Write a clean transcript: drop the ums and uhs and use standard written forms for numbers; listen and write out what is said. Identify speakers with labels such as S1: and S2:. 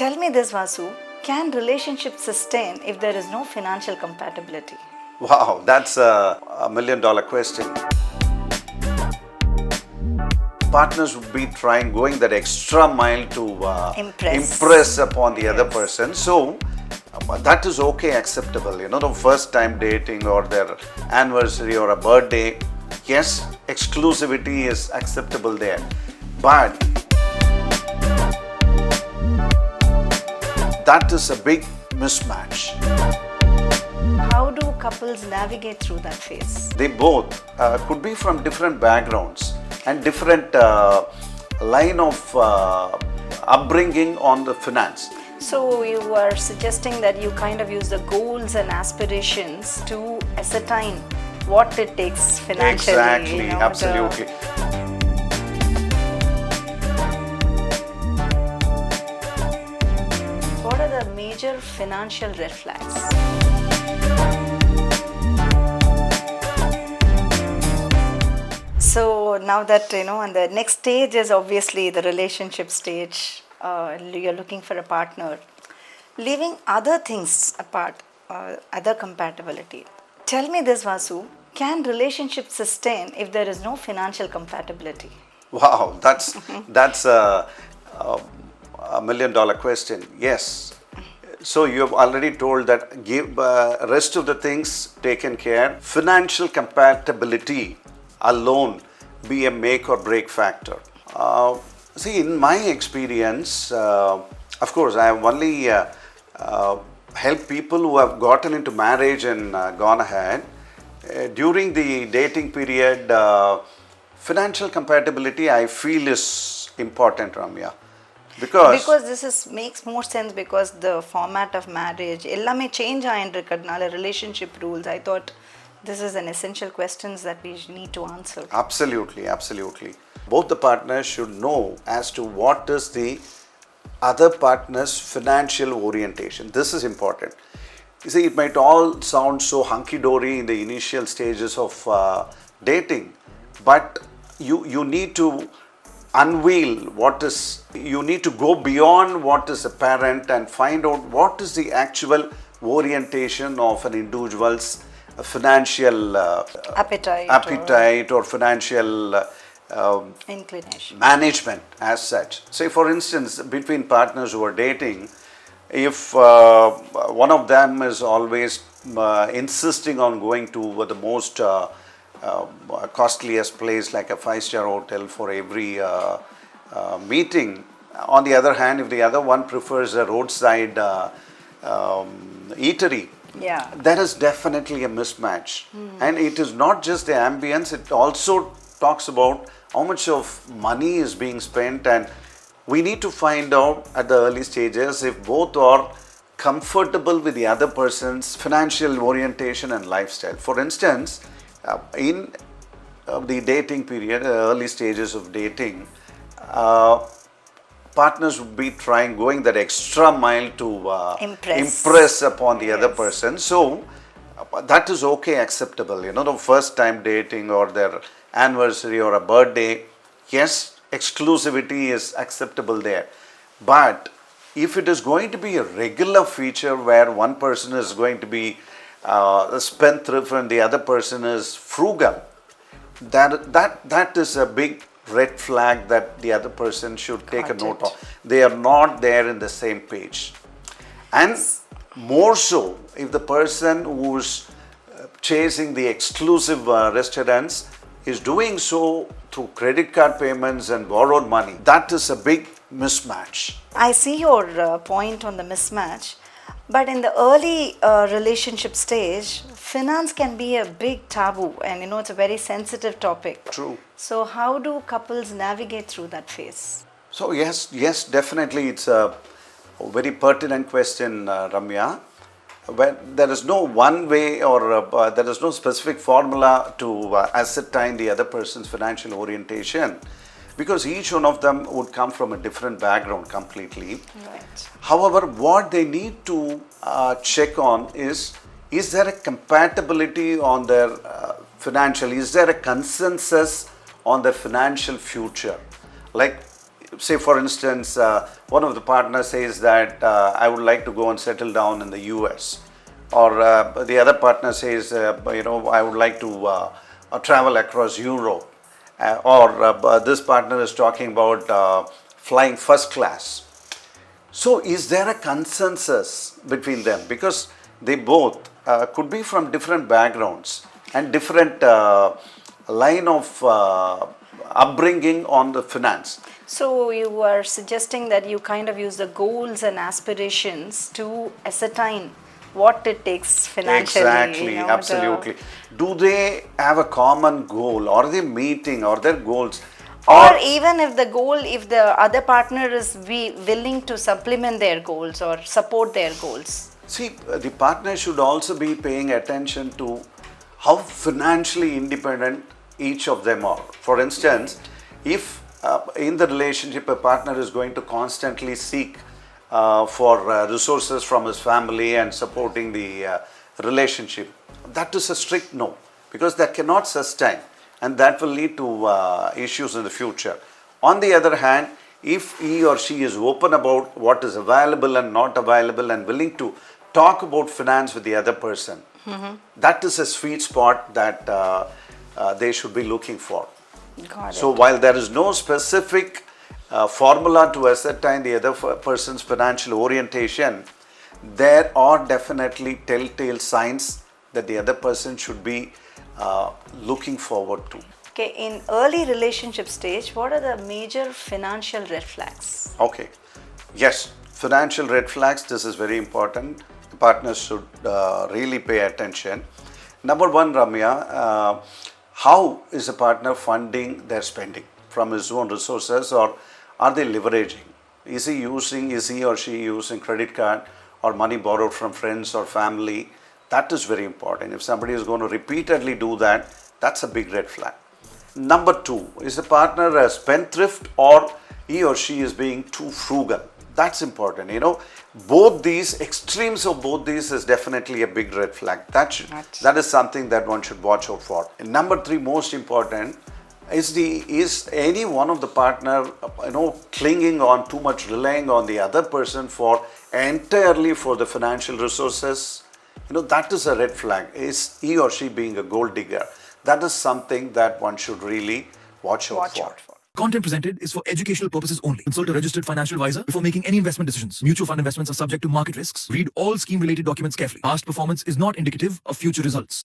S1: Tell me this, Vasu. Can relationships sustain if there is no financial compatibility?
S2: Wow, that's a million-dollar question. Partners would be going that extra mile to impress upon the other person. So that is okay, acceptable. The first time dating or their anniversary or a birthday, yes, exclusivity is acceptable there. But that is a big mismatch.
S1: How do couples navigate through that phase?
S2: They both could be from different backgrounds and different line of upbringing on the finance.
S1: So you are suggesting that you kind of use the goals and aspirations to ascertain what it takes financially.
S2: Exactly, absolutely.
S1: What are the major financial red flags? So now that and the next stage is obviously the relationship stage. You're looking for a partner, leaving other things apart, other compatibility. Tell me this, Vasu. Can relationships sustain if there is no financial compatibility?
S2: Wow, that's a million-dollar question. Yes. So you have already told that give rest of the things taken care. Financial compatibility alone be a make or break factor. See, in my experience, of course, I have only helped people who have gotten into marriage and gone ahead. During the dating period, financial compatibility I feel is important, Ramya. Because
S1: this makes more sense because the format of marriage ellame change aayindirukadnala relationship rules. I thought this is an essential questions that we need to answer.
S2: Absolutely. Both the partners should know as to what is the other partner's financial orientation. This is important. You see, it might all sound so hunky-dory in the initial stages of dating, but you need to unveil you need to go beyond what is apparent and find out what is the actual orientation of an individual's financial appetite or financial
S1: inclination,
S2: management as such. Say, for instance, between partners who are dating, if one of them is always insisting on going to the most costliest place like a 5-star hotel for every meeting, on the other hand, if the other one prefers a roadside eatery, that is definitely a mismatch. And it is not just the ambience, it also talks about how much of money is being spent, and we need to find out at the early stages if both are comfortable with the other person's financial orientation and lifestyle. For instance, in the dating period, early stages of dating, partners would be going that extra mile to impress upon the other person. So that is okay, acceptable. The first time dating or their anniversary or a birthday, yes, exclusivity is acceptable there. But if it is going to be a regular feature where one person is going to be a spendthrift and the other person is frugal, that is a big red flag that the other person should take a note of. They are not there in the same page. And more so if the person who's chasing the exclusive restaurants is doing so through credit card payments and borrowed money. That is a big mismatch.
S1: I see your point on the mismatch, but in the early relationship stage, finance can be a big taboo, and it's a very sensitive topic.
S2: True.
S1: So how do couples navigate through that phase?
S2: So yes, definitely it's a very pertinent question, Ramya. When there is no one way or there is no specific formula to ascertain the other person's financial orientation, because each one of them would come from a different background completely.
S1: Right.
S2: However, what they need to check on is there a compatibility on their financial, is there a consensus on their financial future? Like say for instance, one of the partners says that I would like to go and settle down in the US, or the other partner says, I would like to travel across Europe, or this partner is talking about flying first class. So is there a consensus between them? Because they both could be from different backgrounds and different line of upbringing on the finance.
S1: So you are suggesting that you kind of use the goals and aspirations to ascertain what it takes financially.
S2: Exactly, absolutely. Do they have a common goal? Are they meeting? Are their goals?
S1: Or even if the other partner is willing to supplement their goals or support their goals.
S2: See, the partner should also be paying attention to how financially independent each of them are. For instance, if in the relationship a partner is going to constantly seek for resources from his family and supporting the relationship, that is a strict no, because that cannot sustain and that will lead to issues in the future. On the other hand, if he or she is open about what is available and not available and willing to talk about finance with the other person, that is a sweet spot that they should be looking for.
S1: Got it.
S2: So while there is no specific formula to ascertain the other person's financial orientation, there are definitely telltale signs that the other person should be looking forward to.
S1: Okay, in early relationship stage, what are the major financial red flags?
S2: Okay, yes, financial red flags, this is very important. The partners should really pay attention. Number one, Ramya, how is a partner funding their spending? From his own resources, or are they leveraging? Is he or she using credit card or money borrowed from friends or family? That is very important. If somebody is going to repeatedly do that, that's a big red flag. Number two, is the partner a spendthrift or he or she is being too frugal? That's important. Both these extremes of both these is definitely a big red flag. That is something that one should watch out for. And number three, most important, is any one of the partner clinging on too much, relying on the other person entirely for the financial resources? That is a red flag. Is he or she being a gold digger? That is something that one should really watch out for.
S3: Content presented is for educational purposes only. Consult a registered financial advisor before making any investment decisions. Mutual fund investments are subject to market risks. Read all scheme-related documents carefully. Past performance is not indicative of future results.